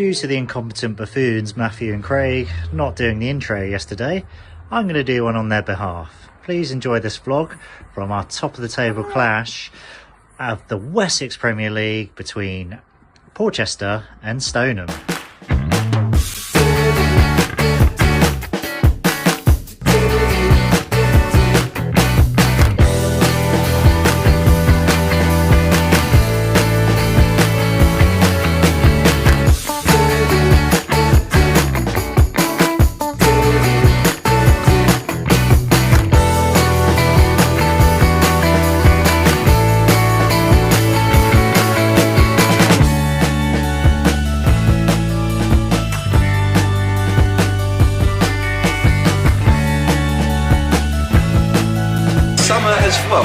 due to the incompetent buffoons Matthew and Craig not doing the intro yesterday, I'm going to do one on their behalf. Please enjoy this vlog from our top of the table clash of the Wessex Premier League between Portchester and Stoneham.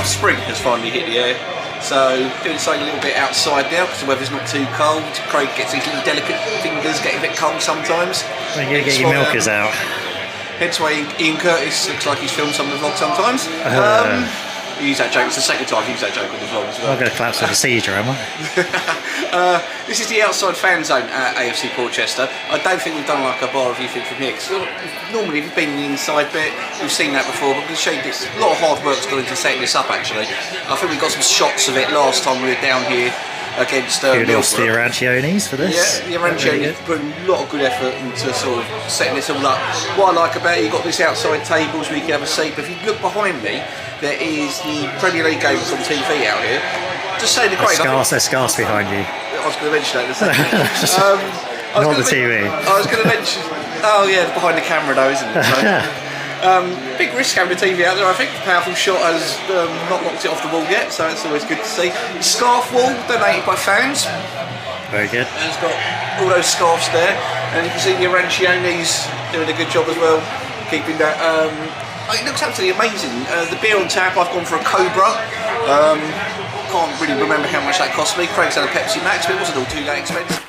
Spring has finally hit the air, so doing something a little bit outside now because the weather's not too cold. Craig gets his little delicate fingers getting a bit cold sometimes. Well, you're going to get your milkers out. Hence why Ian Curtis looks like he's filmed some of the vlogs sometimes. You use that joke, it's the second time you use that joke on the vlog as well. I'm going to collapse with a seizure, am I? This is the outside fan zone at AFC Portchester. I don't think we've done like a bar review thing from here, because normally if you've been in the inside bit, we've seen that before, but we'll show you this. A lot of hard work's gone into setting this up actually. I think we got some shots of it last time we were down here against Kudos to the Arancionis for this. Yeah, the Arancionis put a lot of good effort into sort of setting this all up. What I like about it, you've got this outside tables where you can have a seat, but if you look behind me, there is the Premier League games on TV out here. Just saying the great. They're scarce behind you. I was going to mention that in a second. Not the TV. I was going to mention. Oh yeah, behind the camera though, isn't it? So, big risk having the TV out there. I think the powerful shot has not knocked it off the wall yet, so it's always good to see. Scarf wall donated by fans. Very good. And it's got all those scarves there, and you can see the Arancionis doing a good job as well, keeping that. It looks absolutely amazing. The beer on tap, I've gone for a Cobra. Can't really remember how much that cost me. Craig's had a Pepsi Max, but it wasn't all too that expensive.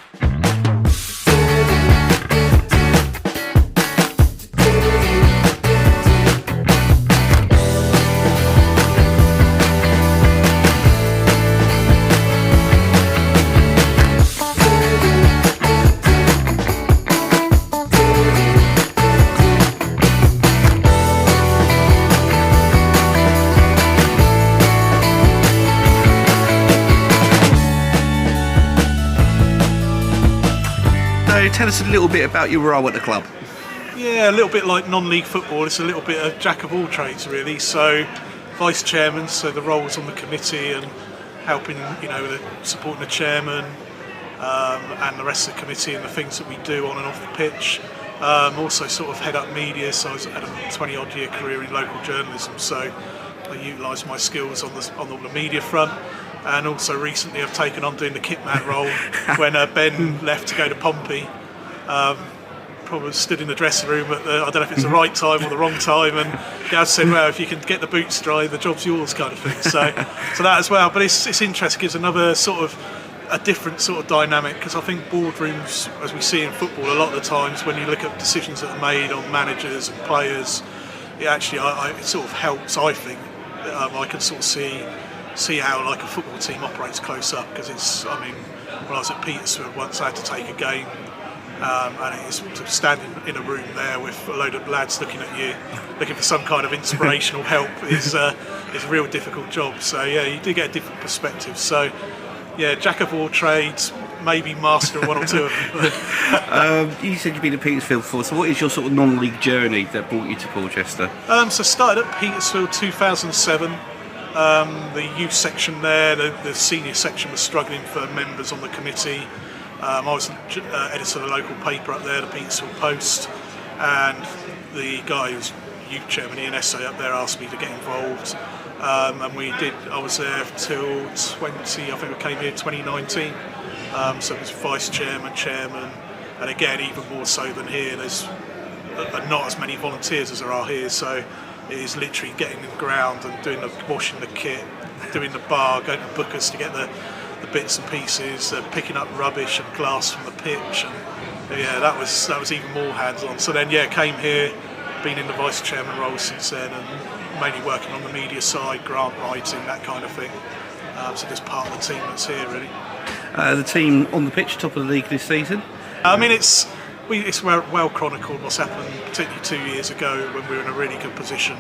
Tell us a little bit about your role at the club. Yeah, a little bit like non-league football. It's a little bit of jack of all trades, really. So, vice chairman, so the roles on the committee and helping, supporting the chairman and the rest of the committee and the things that we do on and off the pitch. Also, sort of head up media. So, I had a 20-odd year career in local journalism. So, I utilise my skills on all the media front. And also recently I've taken on doing the kit man role when Ben left to go to Pompey. Probably stood in the dressing room at I don't know if it's the right time or the wrong time, and Gav said, well, if you can get the boots dry, the job's yours, kind of thing. So that as well. But it's interesting, gives another sort of a different sort of dynamic, because I think boardrooms, as we see in football, a lot of the times when you look at decisions that are made on managers and players, it actually it sort of helps. I think I can sort of see how like a football team operates close up, because it's, when I was at Petersfield once, I had to take a game and it's to stand in a room there with a load of lads looking at you, looking for some kind of inspirational help is a real difficult job. So yeah, you do get a different perspective. So yeah, jack of all trades, maybe master of one or two of them. You said you've been at Petersfield before, so what is your sort of non-league journey that brought you to Portchester? So started at Petersfield 2007. The youth section there, the senior section was struggling for members on the committee. I was editor of the local paper up there, the Petersfield Post, and the guy who was youth chairman, Ian Essay, up there asked me to get involved. And we did. I was there till I think I came here 2019. So it was vice chairman, chairman, and again, even more so than here, there's not as many volunteers as there are here. So it is literally getting in the ground and doing washing the kit, doing the bar, going to Booker's to get the bits and pieces, picking up rubbish and glass from the pitch, and yeah, that was even more hands-on. So then came here, been in the vice chairman role since then, and mainly working on the media side, grant writing, that kind of thing. So just part of the team that's here, really. The team on the pitch, top of the league this season? I mean, it's well chronicled what's happened, particularly 2 years ago when we were in a really good position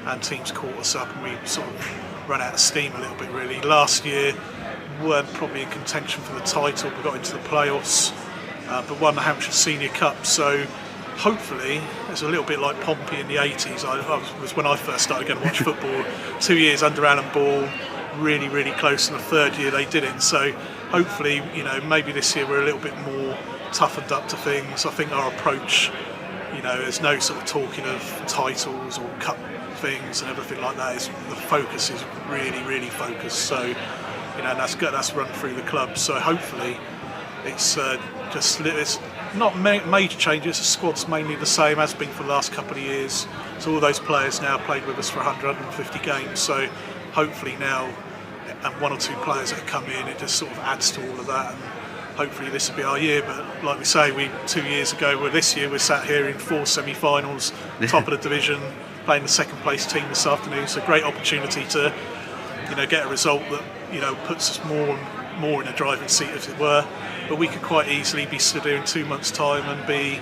and teams caught us up and we sort of ran out of steam a little bit really. Last year weren't probably in contention for the title, we got into the playoffs, but won the Hampshire Senior Cup, so hopefully it's a little bit like Pompey in the 80s. I was when I first started going to watch football, 2 years under Alan Ball, really close, and the third year they did it. So hopefully, you know, maybe this year we're a little bit more toughened up to things. I think our approach, you know, there's no sort of talking of titles or cup things and everything like that. The focus is really focused. So, you know, that's good. That's run through the club. So hopefully, it's not major changes. The squad's mainly the same as been for the last couple of years. So all those players now played with us for 150 games. So hopefully now, and one or two players that have come in, it just sort of adds to all of that. And hopefully this will be our year. But like we say, 2 years ago, this year we're sat here in 4 semi-finals, top of the division, playing the second place team this afternoon. So great opportunity to, you know, get a result that, you know, puts us more in a driving seat, as it were. But we could quite easily be stood here in 2 months' time and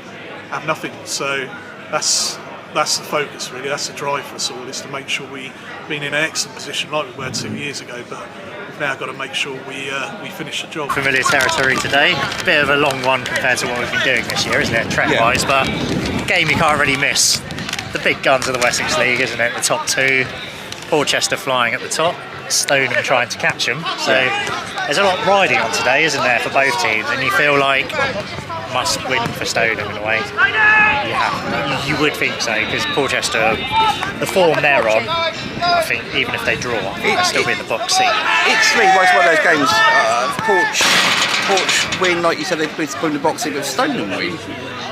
have nothing. So that's the focus really. That's the drive for us all, is to make sure we've been in an excellent position like we were 2 years ago. But we've now got to make sure we finish the job. Familiar territory today. Bit of a long one compared to what we've been doing this year, isn't it, trek-wise? But game you can't really miss. The big guns of the Wessex League, isn't it? The top two, Portchester flying at the top, Stoneham trying to catch them. So there's a lot riding on today, isn't there, for both teams? And you feel like must win for Stoneham in a way. You would think so, because Portchester, the form they're on, I think even if they draw, they'll still be in the box seat. It's really one of those games. Porch win, like you said, they put in the box seat, but Stoneham win,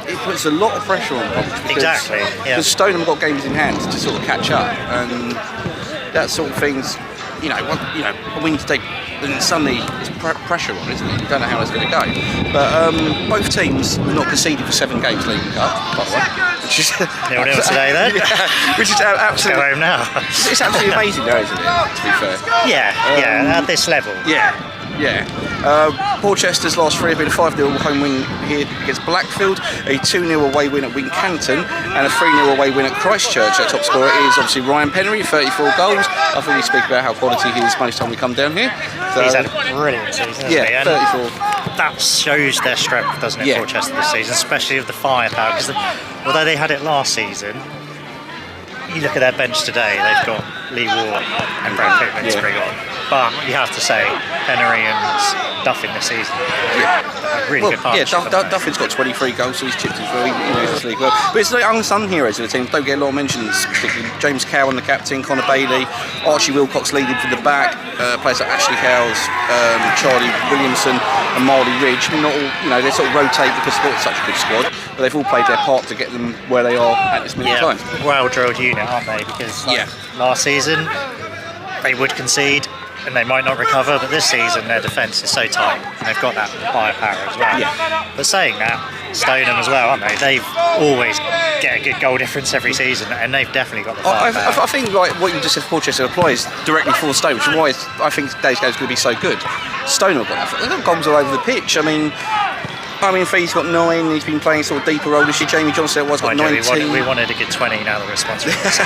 it puts a lot of pressure on Porch. Exactly. Because Stoneham got games in hand to sort of catch up, and that sort of things. You know, when you take, then suddenly it's pressure on, isn't it? You don't know how it's going to go. But both teams have not conceded for 7 games leading up, by the way. Which is 0-0 today, then. Yeah, which is absolutely. Go home now. It's absolutely amazing, though, isn't it? To be fair. Yeah, at this level. Yeah. Portchester's last 3 have been a 5-0 home win here against Blackfield, a 2-0 away win at Wincanton, and a 3-0 away win at Christchurch. Our top scorer is obviously Ryan Pennery, 34 goals. I think we speak about how quality he is most time we come down here. So, he's had a brilliant season, hasn't he? And 34. That shows their strength, doesn't it, Portchester this season, especially with the firepower. Because although they had it last season, you look at their bench today, they've got Lee Ward and Brad Pittman to bring on. But you have to say, Pennery and Duffin this season, really good partnership. Duffin's got 23 goals, so he's chipped as well. He knows this league well. But it's the unsung heroes of the team. Don't get a lot of mentions, particularly James Cowan, the captain, Connor Bailey, Archie Wilcox leading from the back, players like Ashley Howes, Charlie Williamson, and Marley Ridge. Not all, you know, they sort of rotate because it's such a good squad, but they've all played their part to get them where they are at this minute in time. Well-drilled unit, aren't they? Because last season they would concede and they might not recover, but this season their defence is so tight and they've got that firepower as well. But saying that, Stoneham as well, aren't they? They've always get a good goal difference every season, and they've definitely got the firepower. I think like what you just said for Portchester applies directly for Stoneham, which is why I think today's game is going to be so good. Stoneham have got goals all over the pitch. I mean, Fee's got 9, he's been playing sort of deeper role this year. Jamie Johnson has got 19. We wanted to get 20 now, the response from the season.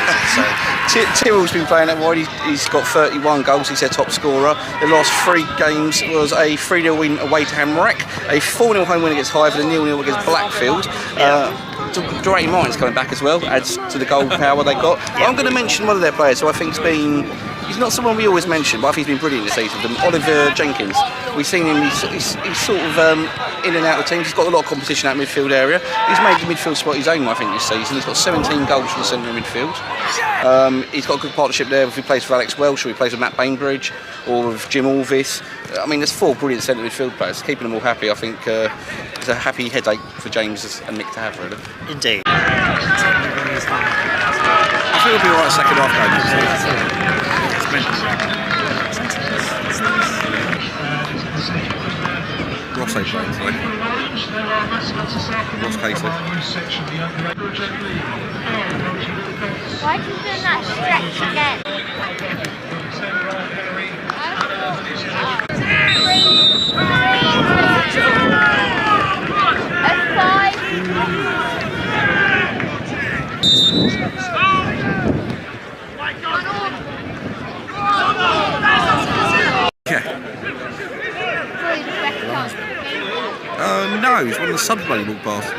So. Tyrrell's been playing that wide, he's got 31 goals, he's their top scorer. The last 3 games was a 3-0 win away to Hamrack, a 4-0 home win against Hive, and a 0-0 against Blackfield. Doreen Martin's coming back as well, adds to the goal power they got. But I'm going to mention one of their players who I think's been. He's not someone we always mention, but I think he's been brilliant this season. Oliver Jenkins. We've seen him, he's sort of in and out of the teams. He's got a lot of competition out midfield area. He's made the midfield spot his own, I think, this season. He's got 17 goals from the centre of midfield. He's got a good partnership there. If he plays for Alex Welsh, or he plays with Matt Bainbridge, or with Jim Orvis. I mean, there's 4 brilliant centre midfield players. Keeping them all happy, I think, it's a happy headache for James and Nick to have, really. Indeed. I think it'll be alright second half game. Ross ain't playing today. Ross Casey. Why are you doing that stretch again? nose. One of the subs bloody walked past.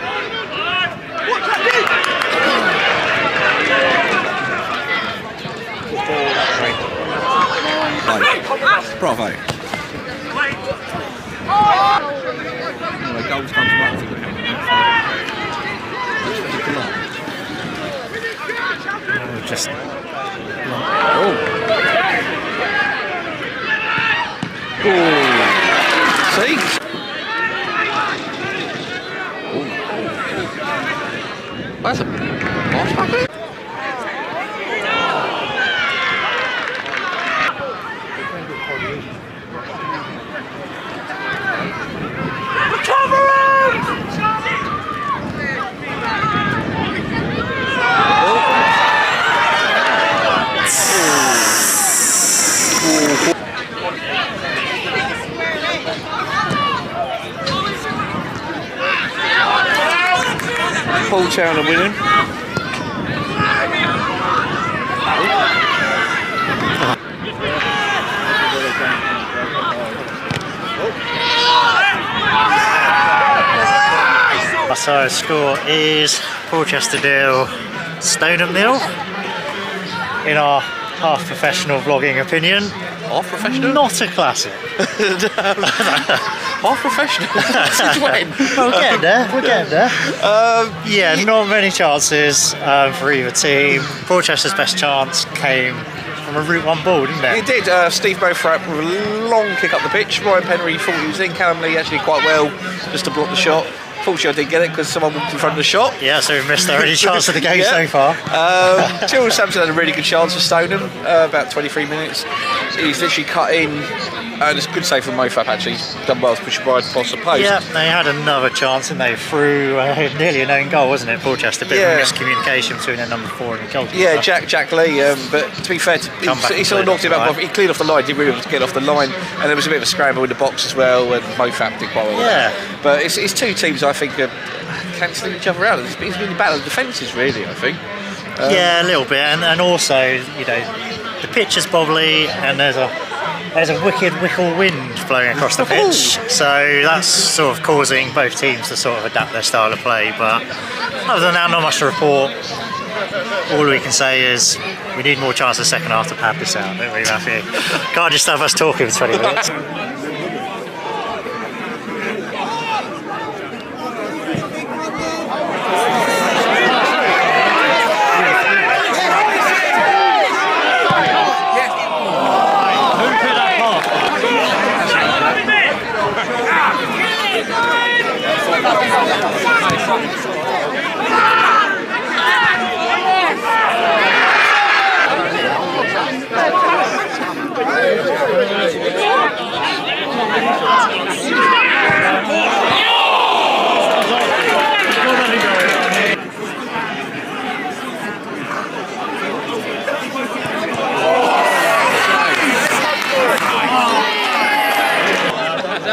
Bravo. Anyway, goals come from up to the Just see? That's a boss bucket. Paul Town are winning. So score is Portchester 0, Stoneham 0. In our half professional vlogging opinion, Half professional? not a classic. Half professional? Since when? Well, we're getting there. We're getting there. Yeah, not many chances for either team. Portchester's best chance came from a route one ball, didn't it? It did. Steve Beaufort with a long kick up the pitch. Ryan Penry thought he was in. Callum Lee actually quite well just to block the shot. Fortunately, I didn't get it because someone walked in front of the shot. Yeah, so we've missed our only chance of the game so far. Tyrrell Sampson had a really good chance for Stoneham, about 23 minutes. He's literally cut in, and it's a good save from Mofap actually. He's done well to push it wide past the post. Yeah, they had another chance and they threw nearly an own goal, wasn't it, Portchester? A bit of miscommunication between their number 4 and the goalkeeper. Yeah, Jack Lee, but to be fair, he sort of knocked him up. He cleared off the line, didn't really want to get off the line, and there was a bit of a scramble in the box as well, and Mofap did quite well. Yeah. But it's two teams I think are cancelling each other out. It's been a battle of defences really, I think. Yeah, a little bit, and also, you know, the pitch is bobbly and there's a wicked wicor wind blowing across the pitch, so that's sort of causing both teams to sort of adapt their style of play. But other than that, not much to report. All we can say is we need more chances second half to pad this out, don't we, Matthew? Can't just have us talking for 20 minutes.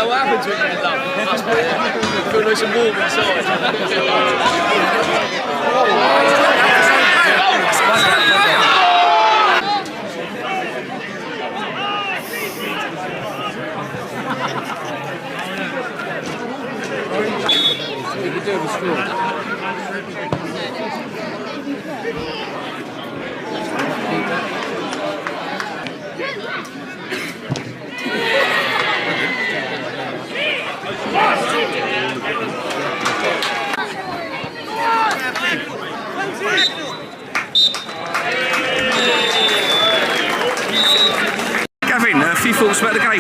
What happens when you end up? You feel nice and warm inside. You could do it with straw. Gavin, a few thoughts about the game?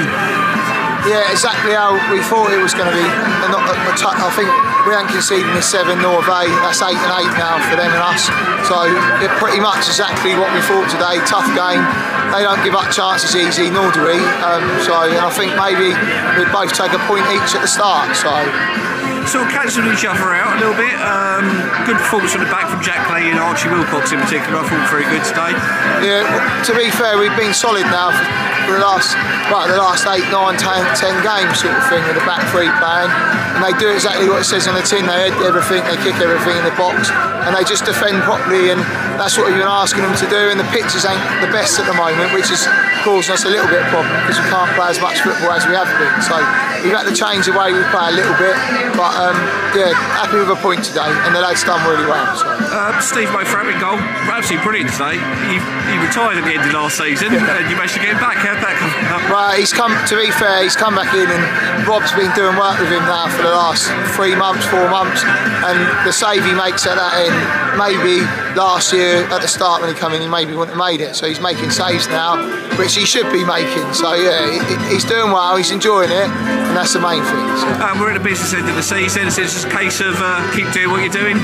Yeah, exactly how we thought it was going to be. I think we ain't conceding this 7 nor they. That's 8 and 8 now for them and us. So it pretty much exactly what we thought today. Tough game. They don't give up chances easy, nor do we. And I think maybe we'd both take a point each at the start. Sort of cancelled each other out a little bit. Good performance from the back from Jack Clay and Archie Wilcox in particular. I thought very good today. Yeah, to be fair, we've been solid now for the last 8, 9, 10 games sort of thing with the back three playing. And they do exactly what it says on the tin. They head everything, they kick everything in the box, and they just defend properly, and that's what we've been asking them to do. And the pitches ain't the best at the moment, which is causing us a little bit of problem because we can't play as much football as we have been. So we've had to change the way we play a little bit, but yeah, happy with a point today, and the lads done really well. So. Steve Moffat in goal, absolutely brilliant today. He retired at the end of last season, and you managed to get him back. How'd that come about? Well, he's come. To be fair, he's come back in, and Rob's been doing work with him now for the last 3 months, 4 months, and the save he makes at that end, maybe last year at the start when he came in, he maybe wouldn't have made it. So he's making saves now, which he should be making. So yeah, he's doing well. He's enjoying it, and that's the main thing. So. We're at the business end of the season. So it's just a case of keep doing what you're doing.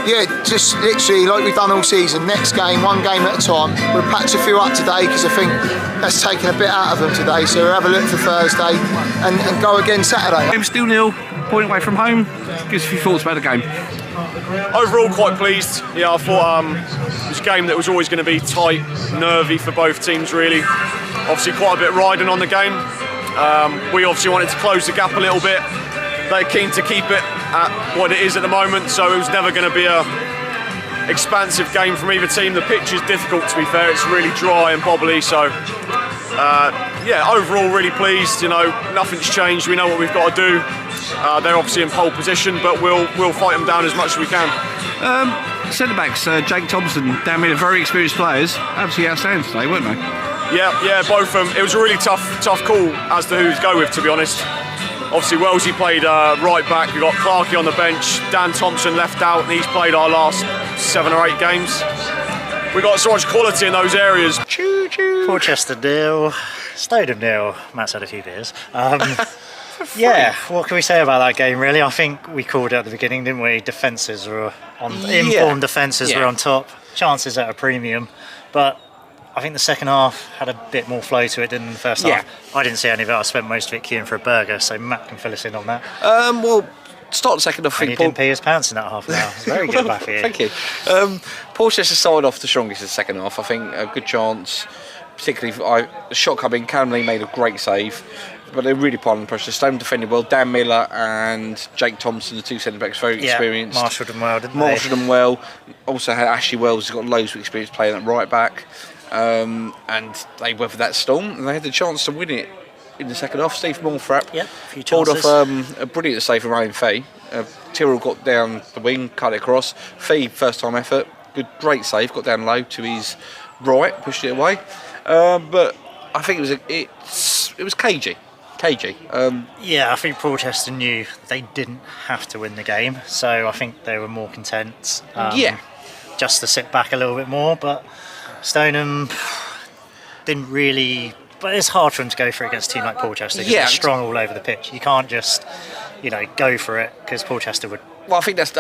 Yeah, just literally like we've done all season. Next game, one game at a time. We'll patch a few up today because I think that's taken a bit out of them today. So we'll have a look for Thursday and go again Saturday. Game still 0, point away from home. Give us a few thoughts about the game. Overall, quite pleased. Yeah, I thought it was a game that was always going to be tight, nervy for both teams. Really, obviously quite a bit riding on the game. We obviously wanted to close the gap a little bit. They're keen to keep it at what it is at the moment, so it was never going to be a expansive game from either team. The pitch is difficult, to be fair. It's really dry and bobbly, so yeah, overall really pleased. You know, nothing's changed. We know what we've got to do. They're obviously in pole position, but we'll fight them down as much as we can. Centre backs, Jake Thompson, Dan Miller, very experienced players, absolutely outstanding today, weren't they? Yeah, both of them. It was a really tough call as to who to go with, to be honest. Obviously, Wellesley played right back. We've got Clarkey on the bench. Dan Thompson left out, and he's played our last 7 or 8 games. We've got so much quality in those areas. Choo choo. Portchester 0, Stoneham 0. Matt's had a few beers. Yeah, what can we say about that game, really? I think we called it at the beginning, didn't we? Defences were on, informed defences were on top. Chances at a premium, but I think the second half had a bit more flow to it than the first half. I didn't see any of it. I spent most of it queuing for a burger, so Matt can fill us in on that. Well, start the second half. And he didn't pee his pants in that half an hour. It was very good back here. Thank you. Portchester started off the strongest in the second half. I think a good chance, particularly the shot coming. Callum Lee made a great save, but they really put on the pressure. Stoneham defended well. Dan Miller and Jake Thompson, the two centre backs, very experienced. Marshalled them well, didn't Marshalled them well. Also had Ashley Wells, who's got loads of experience playing at right back. And they weathered that storm, and they had the chance to win it in the second half. Steve Moffat pulled off a brilliant save from Ryan Fee. Tyrrell got down the wing, cut it across. Fee, first time effort, great save, got down low to his right, pushed it away. But I think it was cagey. Yeah, I think Portchester knew they didn't have to win the game, so I think they were more content. Just to sit back a little bit more, but Stoneham didn't really. But it's hard for them to go for it against a team like Portchester because they're strong all over the pitch. You can't just, go for it because Portchester would. Well, I think that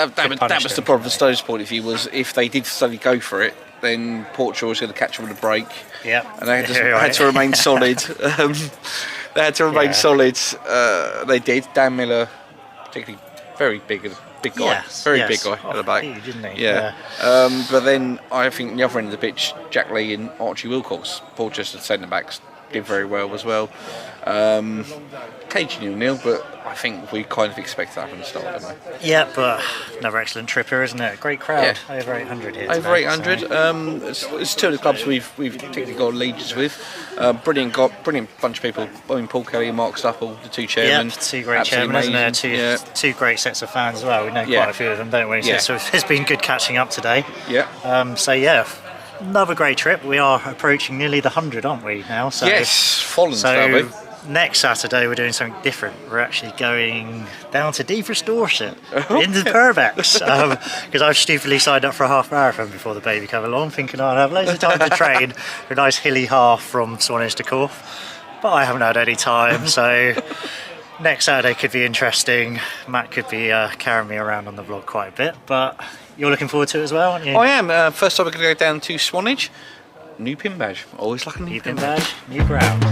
was the problem from Stoneham's point of view, was if they did suddenly go for it, then Portugal was going to catch them with a break. Yeah. And they had to remain solid. They had to remain solid. They did. Dan Miller, particularly very big guy, big guy at the back. Huge, isn't he? Yeah. But then I think the other end of the pitch, Jack Lee and Archie Wilcox, Portchester centre backs, did very well as well. Cagey 0-0, but I think we kind of expected that from the start, didn't we? Yeah, but another excellent tripper, isn't it? Great crowd, over 800 here. Over 800. So. It's two of the clubs we've particularly got allegiance with. Brilliant bunch of people. I mean, Paul Kelly and Mark Stapple, the two chairmen. Yeah, two great chairmen, isn't there? Two great sets of fans as well. We know quite a few of them, don't we? So it's been good catching up today. Yeah. Another great trip. We are approaching nearly the 100, aren't we now? So, yes, Follins, next Saturday we're doing something different. We're actually going down to Deepest Dorset into the Purbecks because I've stupidly signed up for a half marathon before the baby came along, thinking I'd have loads of time to train for a nice hilly half from Swanage to Corfe, but I haven't had any time. So next Saturday could be interesting. Matt could be carrying me around on the vlog quite a bit, but you're looking forward to it as well, aren't you? I am. First time we're going to go down to Swanage. New pin badge. Always like a new pin badge. New ground.